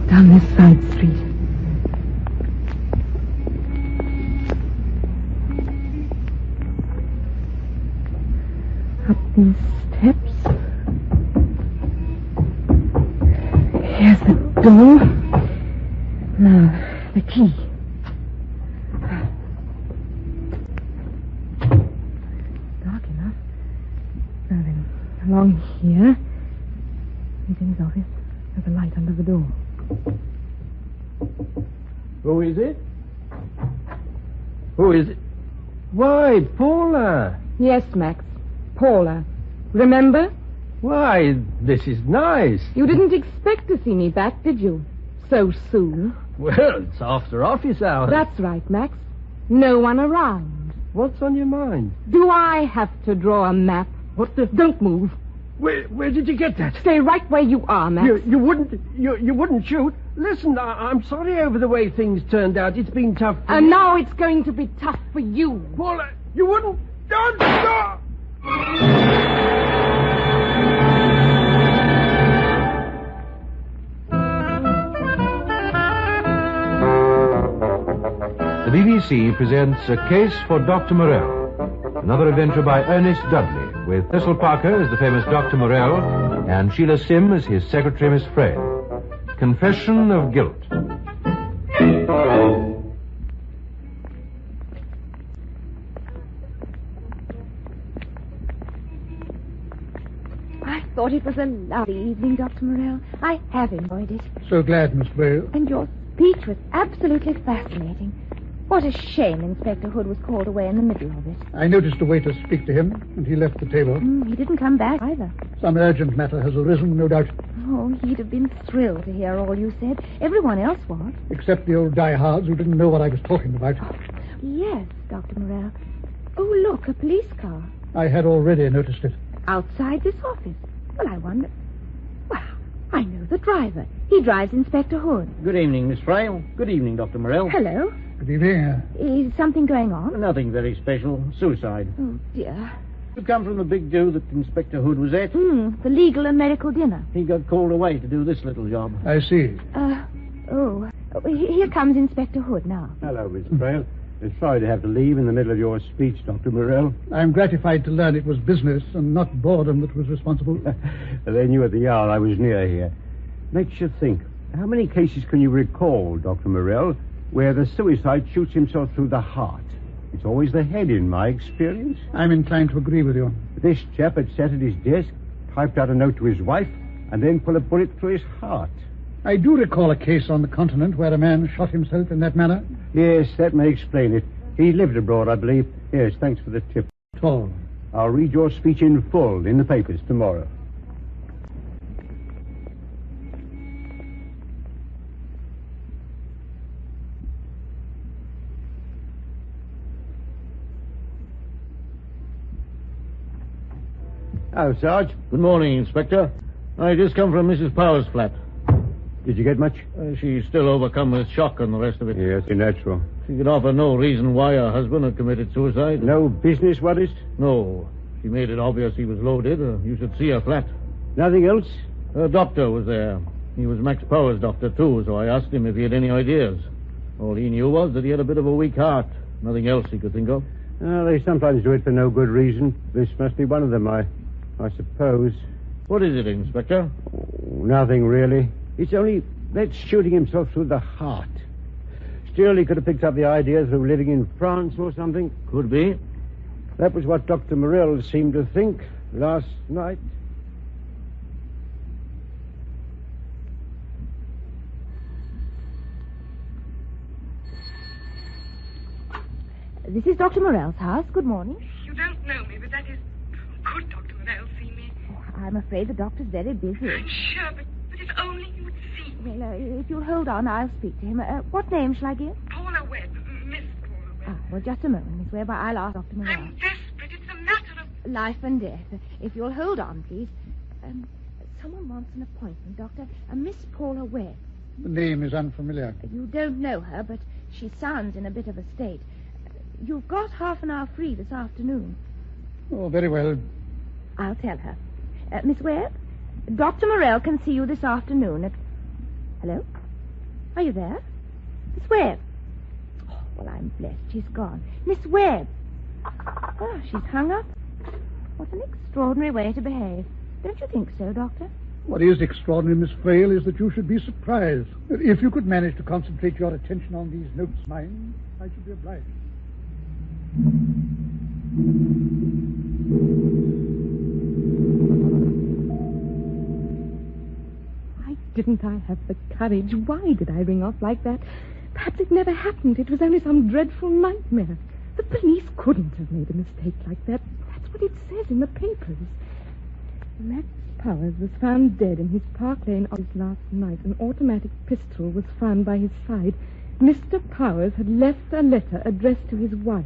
Down this side street. Up these steps. Here's the door. Now, the key. Dark enough. Now then, along here. He's in his office. There's a light under the door. Who is it? Who is it? Why, Paula. Yes, Max. Paula. Remember? Why, this is nice. You didn't expect to see me back, did you? So soon. Well, it's after office hours. That's right, Max. No one around. What's on your mind? Do I have to draw a map? What the... Don't move. Where did you get that? Stay right where you are, Max. You wouldn't shoot? Listen, I'm sorry over the way things turned out. It's been tough for And me. now it's going to be tough for you. Paula, you wouldn't... Don't stop! The BBC presents A Case for Dr. Morelle, another adventure by Ernest Dudley, with Thistle Parker as the famous Dr. Morelle and Sheila Sim as his secretary, Miss Frayle. Confession of Guilt. I thought it was a lovely evening, Dr. Morelle. I have enjoyed it. So glad, Miss Frayle. And your speech was absolutely fascinating. What a shame Inspector Hood was called away in the middle of it. I noticed a waiter speak to him, and he left the table. He didn't come back either. Some urgent matter has arisen, no doubt. Oh, he'd have been thrilled to hear all you said. Everyone else was. Except the old diehards who didn't know what I was talking about. Yes, Dr. Morelle. Oh, look, a police car. I had already noticed it. Outside this office. Well, I wonder... Well, I know the driver. He drives Inspector Hood. Good evening, Miss Frayle. Good evening, Dr. Morelle. Hello. Good evening. Is something going on? Nothing very special. Suicide. Oh, dear. It come from the big do that Inspector Hood was at. The legal and medical dinner. He got called away to do this little job. I see. Here comes Inspector Hood now. Hello, Miss Frayle. Sorry to have to leave in the middle of your speech, Dr. Morelle. I'm gratified to learn it was business and not boredom that was responsible. They knew at the hour I was near here. Makes you think. How many cases can you recall, Dr. Morelle, where the suicide shoots himself through the heart? It's always the head, in my experience. I'm inclined to agree with you. This chap had sat at his desk, typed out a note to his wife, and then put a bullet through his heart. I do recall a case on the continent where a man shot himself in that manner. Yes, that may explain it. He lived abroad, I believe. Yes, thanks for the tip. Tall. I'll read your speech in full in the papers tomorrow. Oh, Sarge. Good morning, Inspector. I just come from Mrs. Power's flat. Did you get much? She's still overcome with shock and the rest of it. Yes, natural. She could offer no reason why her husband had committed suicide. No business worries? No. She made it obvious he was loaded. You should see her flat. Nothing else? Her doctor was there. He was Max Power's doctor, too, so I asked him if he had any ideas. All he knew was that he had a bit of a weak heart. Nothing else he could think of. They sometimes do it for no good reason. This must be one of them, I suppose. What is it, Inspector? Oh, nothing, really. It's only that shooting himself through the heart. Still, he could have picked up the idea through living in France or something. Could be. That was what Dr. Morelle seemed to think last night. This is Dr. Morelle's house. Good morning. You don't know me, but that is... Could Dr. Morelle see me? Oh, I'm afraid the doctor's very busy. I'm sure, but if only you would see me. Well, if you'll hold on, I'll speak to him. What name shall I give? Paula Webb. Miss Paula Webb. Well, just a moment, Miss Webb. I'll ask Dr. Morelle. I'm desperate. It's a matter of... Life and death. If you'll hold on, please. Someone wants an appointment, Doctor. Miss Paula Webb. The name is unfamiliar. You don't know her, but she sounds in a bit of a state. You've got half an hour free this afternoon. Oh, very well. I'll tell her. Miss Webb, Dr. Morelle can see you this afternoon at... Hello? Are you there? Miss Webb? Oh, well, I'm blessed. She's gone. Miss Webb! Oh, she's hung up. What an extraordinary way to behave. Don't you think so, Doctor? What is extraordinary, Miss Frayle, is that you should be surprised. If you could manage to concentrate your attention on these notes, mine, I should be obliged. Why didn't I have the courage? Why did I ring off like that? Perhaps it never happened. It was only some dreadful nightmare. The police couldn't have made a mistake like that. That's what it says in the papers. Max Powers was found dead in his Park Lane office last night. An automatic pistol was found by his side. Mr. Powers had left a letter addressed to his wife.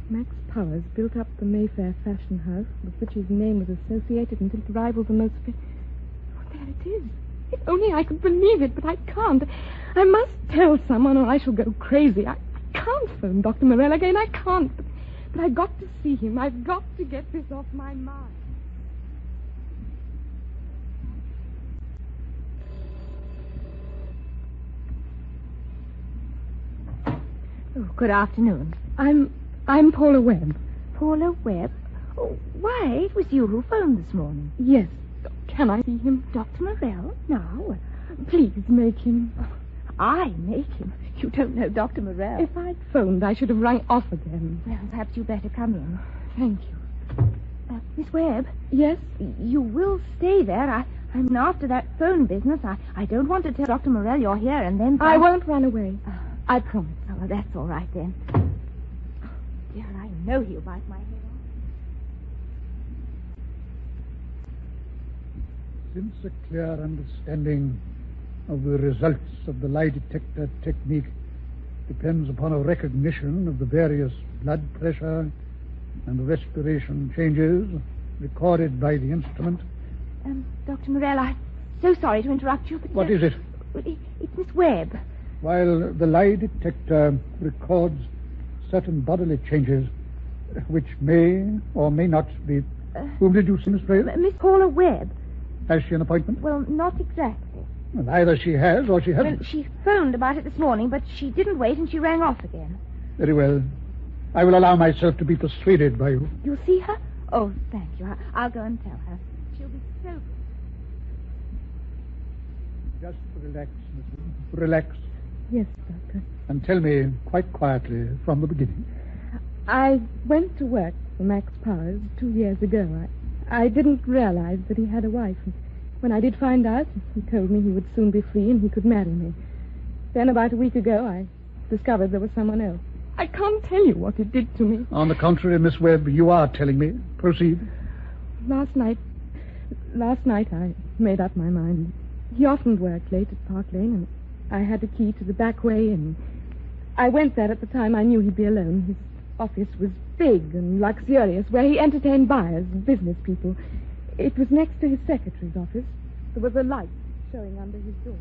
Max Powers built up the Mayfair fashion house with which his name was associated until it rivaled the most... Oh, there it is. If only I could believe it, but I can't. I must tell someone or I shall go crazy. I can't phone Dr. Morelle again. I can't. But I've got to see him. I've got to get this off my mind. Oh, good afternoon. I'm Paula Webb. Paula Webb? Oh, why, it was you who phoned this morning. Yes. Can I see him? Dr. Morelle? Now? Please make him. I make him? You don't know Dr. Morelle. If I'd phoned, I should have rung off again. Well, perhaps you'd better come in. Thank you. Miss Webb? Yes? You will stay there. I'm after that phone business. I don't want to tell Dr. Morelle you're here and then... I won't run away. I promise. Oh, well, that's all right then. Oh, dear, I know he'll bite my head off. Since a clear understanding of the results of the lie detector technique depends upon a recognition of the various blood pressure and respiration changes recorded by the instrument. Dr. Morelle, I'm so sorry to interrupt you, but... What is it? It's Miss Webb. While the lie detector records certain bodily changes which may or may not be... Whom did you see, Miss Frayle? Miss Paula Webb. Has she an appointment? Well, not exactly. Well, either she has or she hasn't. Well, she phoned about it this morning, but she didn't wait and she rang off again. Very well. I will allow myself to be persuaded by you. You'll see her? Oh, thank you. I'll go and tell her. She'll be so good. Just relax, Miss Wood. Relax. Yes, Doctor. And tell me quite quietly from the beginning. I went to work for Max Powers 2 years ago. I didn't realize that he had a wife. When I did find out, he told me he would soon be free and he could marry me. Then about a week ago, I discovered there was someone else. I can't tell you what it did to me. On the contrary, Miss Webb, you are telling me. Proceed. Last night I made up my mind. He often worked late at Park Lane, and I had a key to the back way, and I went there at the time I knew he'd be alone. His office was big and luxurious, where he entertained buyers and business people. It was next to his secretary's office. There was a light showing under his door.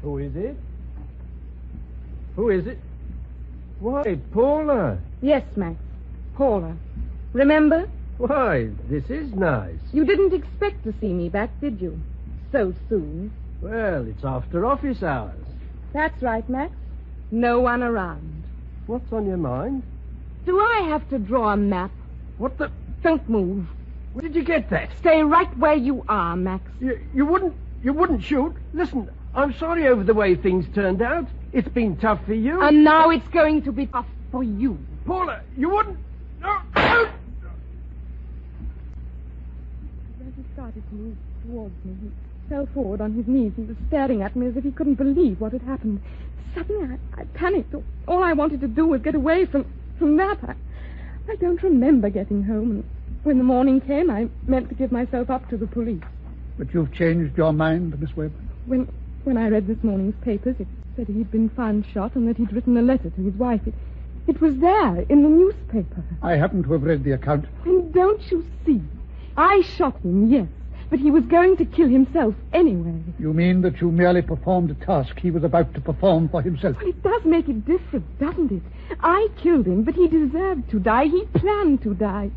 Who is it? Who is it? Why, Paula. Yes, Max. Paula. Remember? Why, this is nice. You didn't expect to see me back, did you? So soon. Well, it's after office hours. That's right, Max. No one around. What's on your mind? Do I have to draw a map? What the... Don't move. Where did you get that? Stay right where you are, Max. You wouldn't shoot? Listen, I'm sorry over the way things turned out. It's been tough for you. And now it's going to be tough for you. Paula, you wouldn't... No, no. As he started to move towards me, he fell forward on his knees. He was staring at me as if he couldn't believe what had happened. Suddenly, I panicked. All I wanted to do was get away from that. I don't remember getting home, and when the morning came, I meant to give myself up to the police. But you've changed your mind, Miss Webb? When I read this morning's papers, it said he'd been found shot and that he'd written a letter to his wife. It was there, in the newspaper. I happen to have read the account. And don't you see? I shot him, yes. but he was going to kill himself anyway. You mean that you merely performed a task he was about to perform for himself? Well, it does make it different, doesn't it? I killed him, but he deserved to die. He planned to die.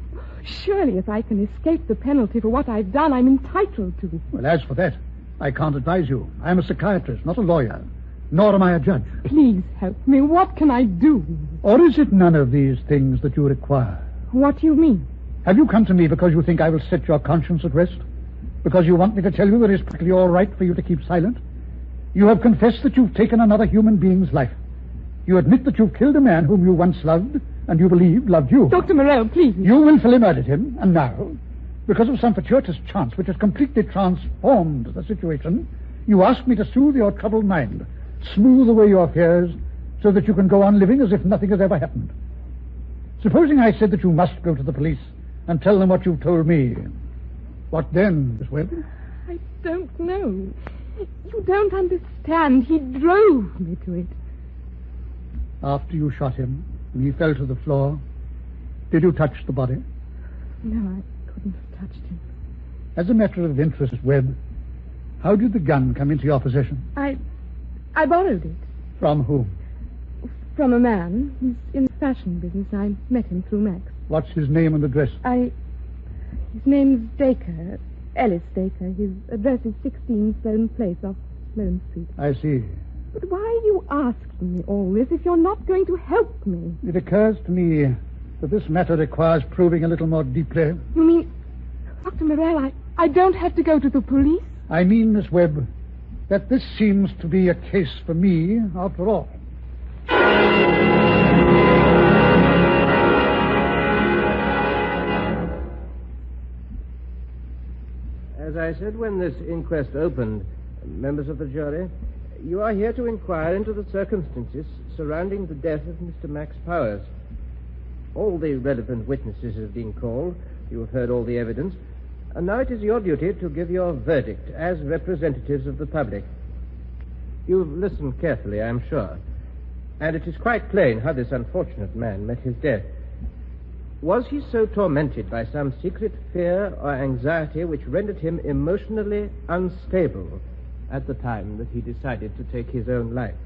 Surely if I can escape the penalty for what I've done, I'm entitled to. Well, as for that, I can't advise you. I'm a psychiatrist, not a lawyer. Nor am I a judge. Please help me. What can I do? Or is it none of these things that you require? What do you mean? Have you come to me because you think I will set your conscience at rest? Because you want me to tell you that it's perfectly all right for you to keep silent? You have confessed that you've taken another human being's life. You admit that you've killed a man whom you once loved and you believed loved you. Dr. Morelle, please. You willfully murdered him, and now, because of some fortuitous chance which has completely transformed the situation, you ask me to soothe your troubled mind, smooth away your fears, so that you can go on living as if nothing has ever happened. Supposing I said that you must go to the police and tell them what you've told me. What then, Miss Webb? I don't know. You don't understand. He drove me to it. After you shot him and he fell to the floor, did you touch the body? No, I couldn't have touched him. As a matter of interest, Miss Webb, how did the gun come into your possession? I borrowed it. From whom? From a man. He's in the fashion business. I met him through Max. What's his name and address? His name's Dacre. Ellis Dacre. His address is 16 Sloane Place off Sloane Street. I see. But why are you asking me all this if you're not going to help me? It occurs to me that this matter requires probing a little more deeply. You mean, Dr. Morelle, I don't have to go to the police? I mean, Miss Webb, that this seems to be a case for me, after all. As I said when this inquest opened, members of the jury, you are here to inquire into the circumstances surrounding the death of Mr. Max Powers. All the relevant witnesses have been called. You have heard all the evidence. And now it is your duty to give your verdict as representatives of the public. You've listened carefully, I'm sure. And it is quite plain how this unfortunate man met his death. Was he so tormented by some secret fear or anxiety which rendered him emotionally unstable at the time that he decided to take his own life?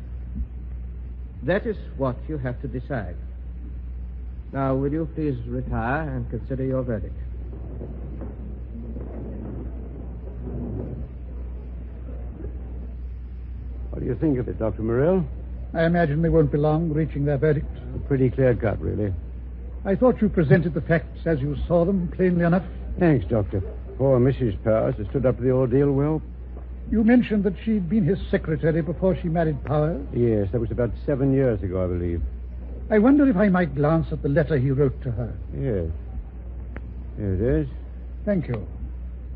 That is what you have to decide. Now, will you please retire and consider your verdict? What do you think of it, Dr. Morelle? I imagine they won't be long reaching their verdict. Pretty clear cut, really. I thought you presented the facts as you saw them, plainly enough. Thanks, Doctor. Poor Mrs. Powers has stood up to the ordeal well. You mentioned that she'd been his secretary before she married Powers. Yes, that was about 7 years ago, I believe. I wonder if I might glance at the letter he wrote to her. Yes. Here it is. Thank you.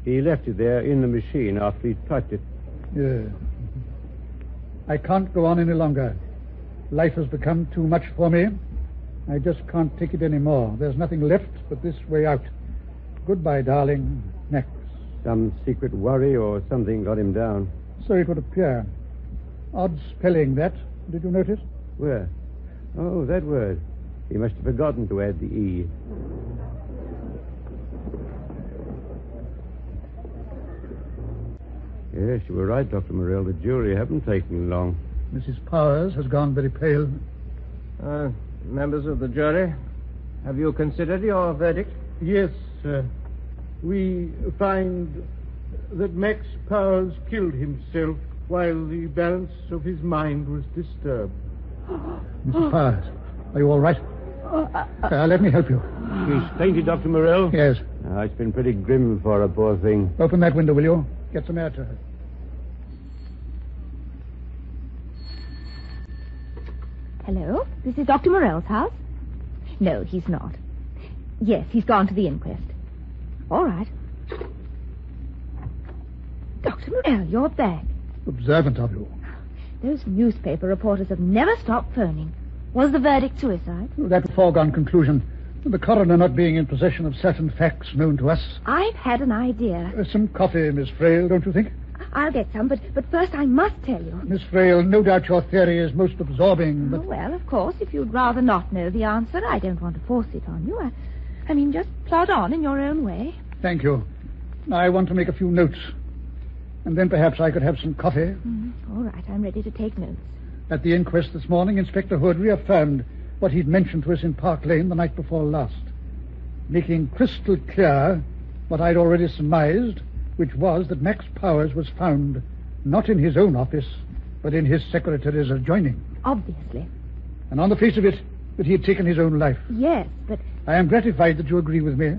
He left it there in the machine after he typed it. Yes. I can't go on any longer. Life has become too much for me. I just can't take it anymore. There's nothing left but this way out. Goodbye, darling. Max. Some secret worry or something got him down. So it would appear. Odd spelling, that. Did you notice? Where? Oh, that word. He must have forgotten to add the E. Yes, you were right, Dr. Morelle. The jury haven't taken long. Mrs. Powers has gone very pale. Members of the jury, have you considered your verdict? Yes, sir. We find that Max Powers killed himself while the balance of his mind was disturbed. Mrs. Powers, are you all right? Let me help you. She's fainted, Dr. Morelle? Yes. It's been pretty grim for her, poor thing. Open that window, will you? Get some air to her. Hello? This is Dr. Morelle's house? No, he's not. Yes, he's gone to the inquest. All right. Dr. Morelle, you're back. Observant of you. Those newspaper reporters have never stopped phoning. Was the verdict suicide? That foregone conclusion. The coroner not being in possession of certain facts known to us. I've had an idea. Some coffee, Miss Frayle, don't you think? I'll get some, but first I must tell you. Miss Frayle, no doubt your theory is most absorbing, but... Oh, well, of course, if you'd rather not know the answer, I don't want to force it on you. I mean, just plod on in your own way. Thank you. I want to make a few notes. And then perhaps I could have some coffee. All right, I'm ready to take notes. At the inquest this morning, Inspector Hood reaffirmed what he'd mentioned to us in Park Lane the night before last, making crystal clear what I'd already surmised, which was that Max Powers was found not in his own office, but in his secretary's adjoining. Obviously. And on the face of it, that he had taken his own life. Yes, but... I am gratified that you agree with me.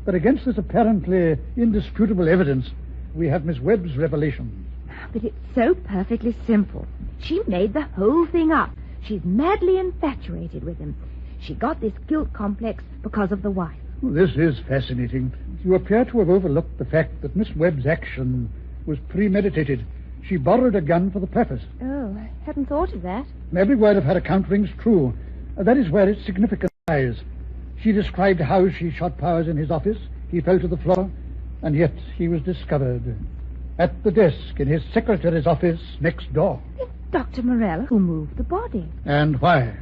But against this apparently indisputable evidence, we have Miss Webb's revelations. But it's so perfectly simple. She made the whole thing up. She's madly infatuated with him. She got this guilt complex because of the wife. Well, this is fascinating. You appear to have overlooked the fact that Miss Webb's action was premeditated. She borrowed a gun for the purpose. Oh, I hadn't thought of that. Every word of her account rings true. That is where its significance lies. She described how she shot Powers in his office. He fell to the floor, and yet he was discovered at the desk in his secretary's office next door. It's Dr. Morelle who moved the body. And why?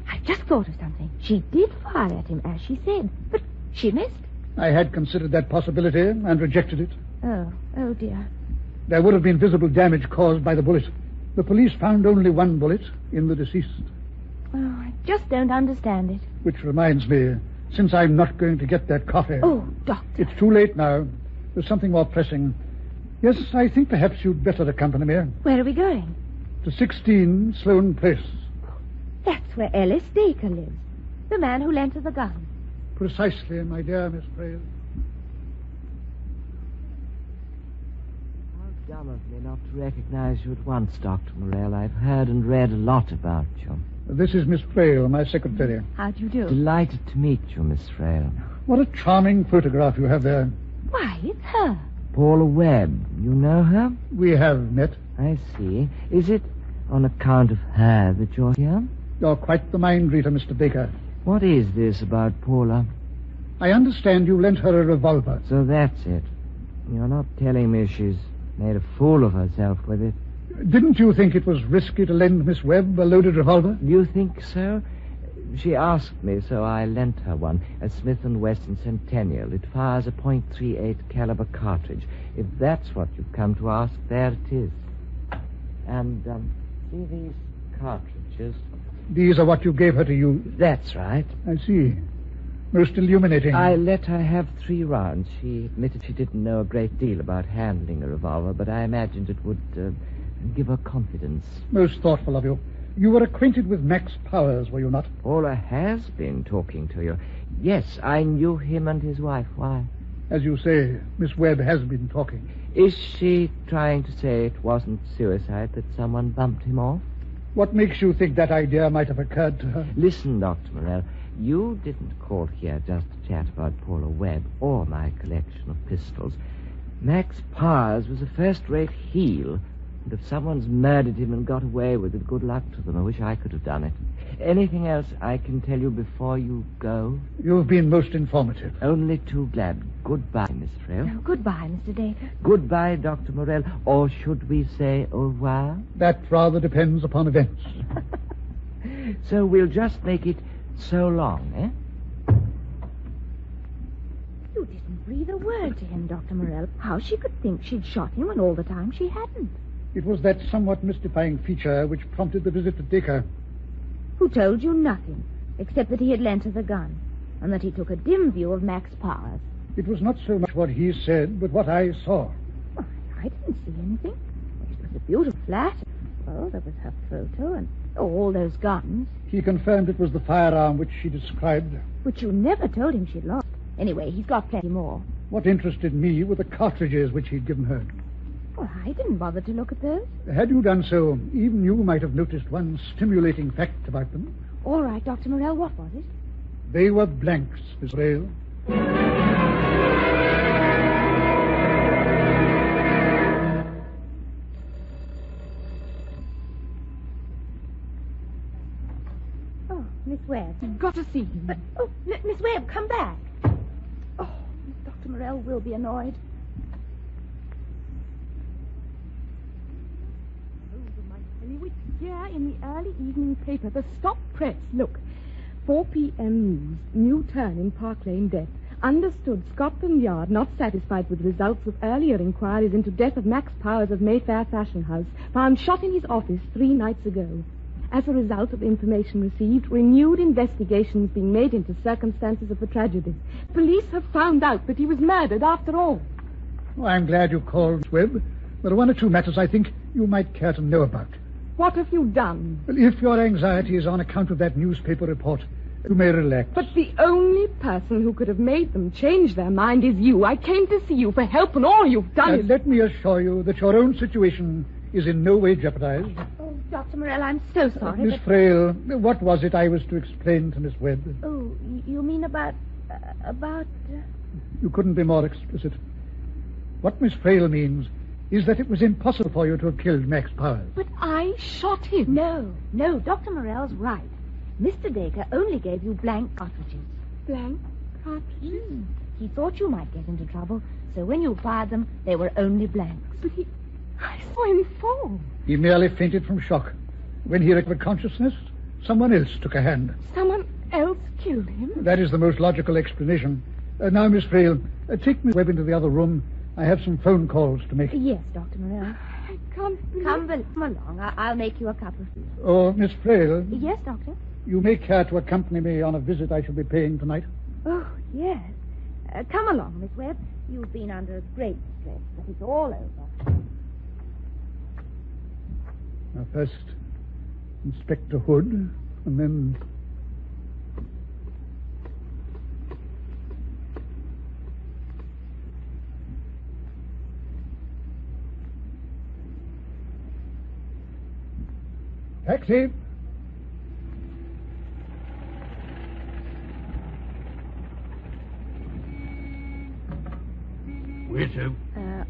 I just thought of something. She did fire at him, as she said, but she missed. I had considered that possibility and rejected it. Oh dear. There would have been visible damage caused by the bullet. The police found only one bullet in the deceased. Oh, I just don't understand it. Which reminds me, since I'm not going to get that coffee... Oh, Doctor. It's too late now. There's something more pressing. Yes, I think perhaps you'd better accompany me. Where are we going? To 16 Sloane Place. That's where Ellis Dacre lives. The man who lent her the gun. Precisely, my dear Miss Frayle. How dumb of me not to recognize you at once, Dr. Morelle. I've heard and read a lot about you. This is Miss Frayle, my secretary. How do you do? Delighted to meet you, Miss Frayle. What a charming photograph you have there. Why, it's her. Paula Webb. You know her? We have met. I see. Is it on account of her that you're here? You're quite the mind reader, Mr. Baker. What is this about Paula? I understand you lent her a revolver. So that's it. You're not telling me she's made a fool of herself with it. Didn't you think it was risky to lend Miss Webb a loaded revolver? Do you think so? She asked me, so I lent her one, a Smith & Wesson Centennial. It fires a .38 caliber cartridge. If that's what you've come to ask, there it is. And, see these cartridges? These are what you gave her to use? That's right. I see. Most illuminating. I let her have 3 rounds. She admitted she didn't know a great deal about handling a revolver, but I imagined it would give her confidence. Most thoughtful of you. You were acquainted with Max Powers, were you not? Paula has been talking to you. Yes, I knew him and his wife. Why? As you say, Miss Webb has been talking. Is she trying to say it wasn't suicide, that someone bumped him off? What makes you think that idea might have occurred to her? Listen, Dr. Morelle, you didn't call here just to chat about Paula Webb or my collection of pistols. Max Powers was a first-rate heel, and if someone's murdered him and got away with it, good luck to them. I wish I could have done it. Anything else I can tell you before you go? You've been most informative. Only too glad. Goodbye, Miss Frayle. Oh, goodbye, Mr. Dacre. Goodbye, Dr. Morelle. Or should we say au revoir? That rather depends upon events. So we'll just make it so long, eh? You didn't breathe a word to him, Dr. Morelle. How she could think she'd shot him when all the time she hadn't. It was that somewhat mystifying feature which prompted the visit to Dacre. Who told you nothing, except that he had lent her the gun, and that he took a dim view of Max Powers. It was not so much what he said, but what I saw. Well, I didn't see anything. It was a beautiful flat. Well, there was her photo and all those guns. He confirmed it was the firearm which she described. Which you never told him she'd lost. Anyway, he's got plenty more. What interested me were the cartridges which he'd given her. Well, I didn't bother to look at those. Had you done so, even you might have noticed one stimulating fact about them. All right, Dr. Morelle, what was it? They were blanks, Miss Frayle. Oh, Miss Webb. You've got to see him. But, Miss Webb, come back. Oh, Dr. Morelle will be annoyed. Here in the early evening paper, the stop press. Look, 4 p.m. news, new turn in Park Lane death. Understood, Scotland Yard, not satisfied with results of earlier inquiries into death of Max Powers of Mayfair Fashion House, found shot in his office 3 nights ago. As a result of information received, renewed investigations being made into circumstances of the tragedy. Police have found out that he was murdered after all. Oh, I'm glad you called, Miss Webb. There are 1 or 2 matters I think you might care to know about. What have you done? Well, if your anxiety is on account of that newspaper report, you may relax. But the only person who could have made them change their mind is you. I came to see you for help, and all you've done is... Let me assure you that your own situation is in no way jeopardized. Oh, Dr. Morelle, I'm so sorry. Miss Frayle, what was it I was to explain to Miss Webb? Oh, you mean about... You couldn't be more explicit. What Miss Frayle means is that it was impossible for you to have killed Max Powers. But I shot him. No, Dr. Morelle's right. Mr. Dacre only gave you blank cartridges. Blank cartridges? He thought you might get into trouble, so when you fired them, they were only blanks. But I saw him fall. He merely fainted from shock. When he recovered consciousness, someone else took a hand. Someone else killed him? That is the most logical explanation. Now, Miss Frayle, take Miss Webb into the other room. I have some phone calls to make. Yes, Dr. Morelle. I can't believe... Come along. I'll make you a cup of tea. Oh, Miss Frayle. Yes, Doctor? You may care to accompany me on a visit I shall be paying tonight. Oh, yes. Come along, Miss Webb. You've been under great stress, but it's all over. Now, first, Inspector Hood, and then... Taxi! Where to?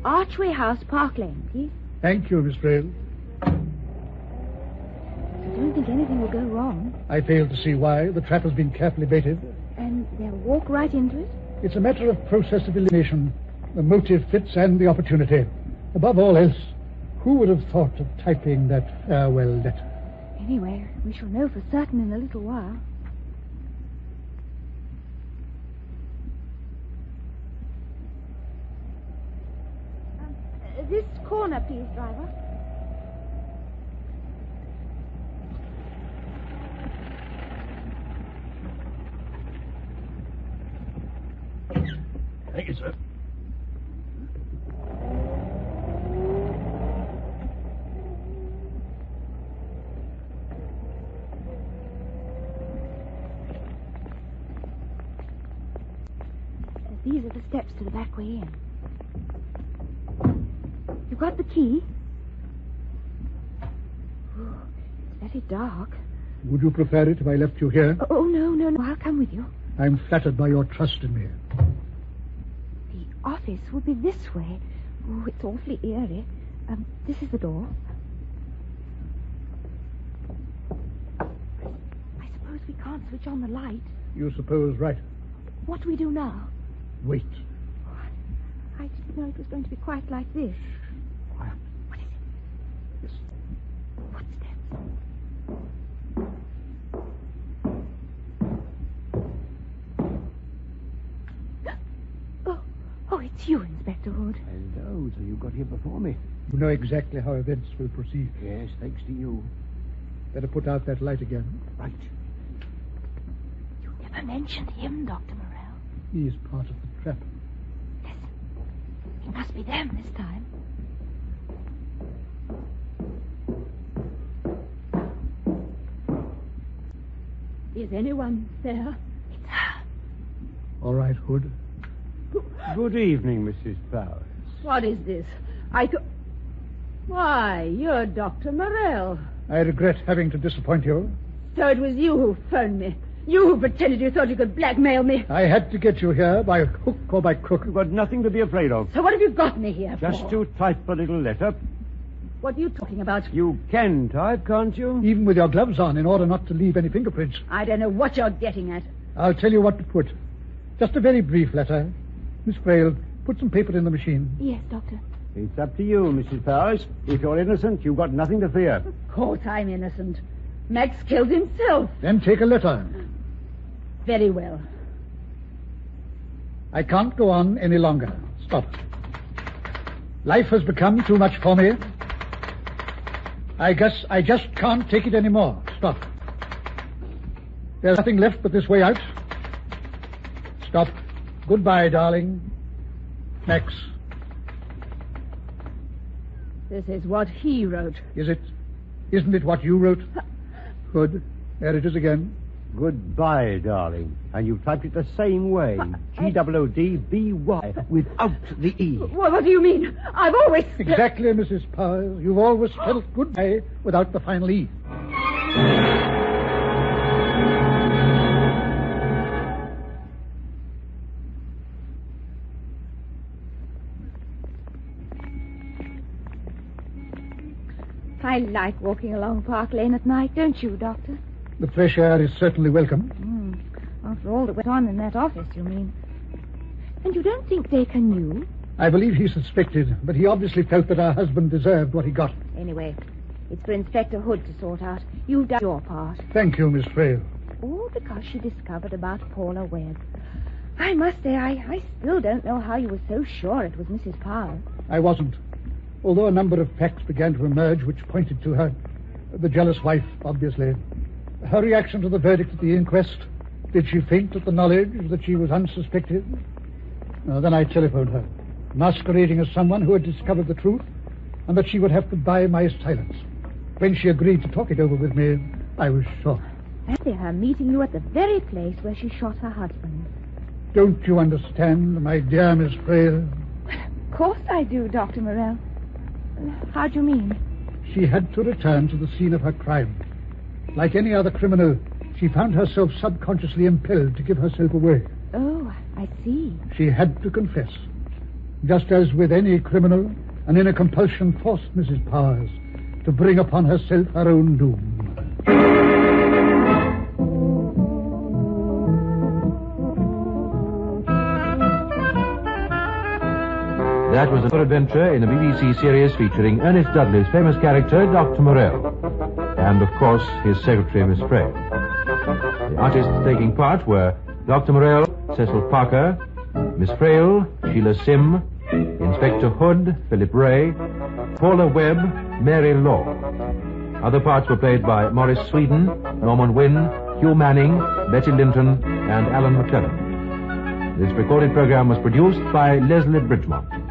Archway House, Park Lane, please. Thank you, Miss Frayle. I don't think anything will go wrong. I fail to see why. The trap has been carefully baited. And they'll walk right into it? It's a matter of process of elimination. The motive fits and the opportunity. Above all else, who would have thought of typing that farewell letter? Anyway, we shall know for certain in a little while. This corner, please, driver. Thank you, sir. These are the steps to the back way in. You got the key? Oh, it's very dark. Would you prefer it if I left you here? Oh, no. I'll come with you. I'm flattered by your trust in me. The office will be this way. Oh, it's awfully eerie. This is the door. I suppose we can't switch on the light. You suppose right. What do we do now? Wait. I didn't know it was going to be quite like this. Quiet. What is it? Yes. Footsteps. Oh, it's you, Inspector Hood. Hello, so you got here before me. You know exactly how events will proceed. Yes, thanks to you. Better put out that light again. Right. You never mentioned him, Dr. Morelle. He is part of the trap. Listen. It must be them this time. Is anyone there? It's her. All right, Hood. Good evening, Mrs. Powers. What is this? Why, you're Dr. Morelle. I regret having to disappoint you. So it was you who phoned me. You who pretended you thought you could blackmail me. I had to get you here by hook or by crook. You've got nothing to be afraid of. So what have you got me here Just for? to type a little letter. What are you talking about? You can type, can't you? Even with your gloves on, in order not to leave any fingerprints. I don't know what you're getting at. I'll tell you what to put. Just a very brief letter. Miss Frayle, put some paper in the machine. Yes, Doctor. It's up to you, Mrs. Powers. If you're innocent, you've got nothing to fear. Of course I'm innocent. Max killed himself. Then take a letter. Very well. I can't go on any longer. Stop. Life has become too much for me. I guess I just can't take it anymore. Stop. There's nothing left but this way out. Stop. Goodbye, darling. Max. This is what he wrote. Is it? Isn't it what you wrote? Good. There it is again. Goodbye, darling. And you typed it the same way. G-O-O-D-B-Y, without the E. Well, what do you mean? I've always... Exactly, Mrs. Powers. You've always spelled goodbye without the final E. I like walking along Park Lane at night, don't you, Doctor? The fresh air is certainly welcome. After all that went on in that office, you mean. And you don't think Dacre knew? I believe he suspected, but he obviously felt that our husband deserved what he got. Anyway, it's for Inspector Hood to sort out. You've done your part. Thank you, Miss Frayle. All because she discovered about Paula Webb. I must say, I still don't know how you were so sure it was Mrs. Powers. I wasn't. Although a number of facts began to emerge which pointed to her. The jealous wife, obviously. Her reaction to the verdict at the inquest. Did she faint at the knowledge that she was unsuspected? Then I telephoned her, masquerading as someone who had discovered the truth and that she would have to buy my silence. When she agreed to talk it over with me, I was shocked. Fancy her meeting you at the very place where she shot her husband. Don't you understand, my dear Miss Frayle? Of course I do, Dr. Morelle. How do you mean? She had to return to the scene of her crime. Like any other criminal, she found herself subconsciously impelled to give herself away. Oh, I see. She had to confess. Just as with any criminal, an inner compulsion forced Mrs. Powers to bring upon herself her own doom. That was another adventure in a BBC series featuring Ernest Dudley's famous character, Dr. Morelle, and, of course, his secretary, Miss Frayle. The artists taking part were Dr. Morelle, Cecil Parker, Miss Frayle, Sheila Sim, Inspector Hood, Philip Ray, Paula Webb, Mary Law. Other parts were played by Maurice Sweden, Norman Wynne, Hugh Manning, Betty Linton, and Alan McClellan. This recorded program was produced by Leslie Bridgemont.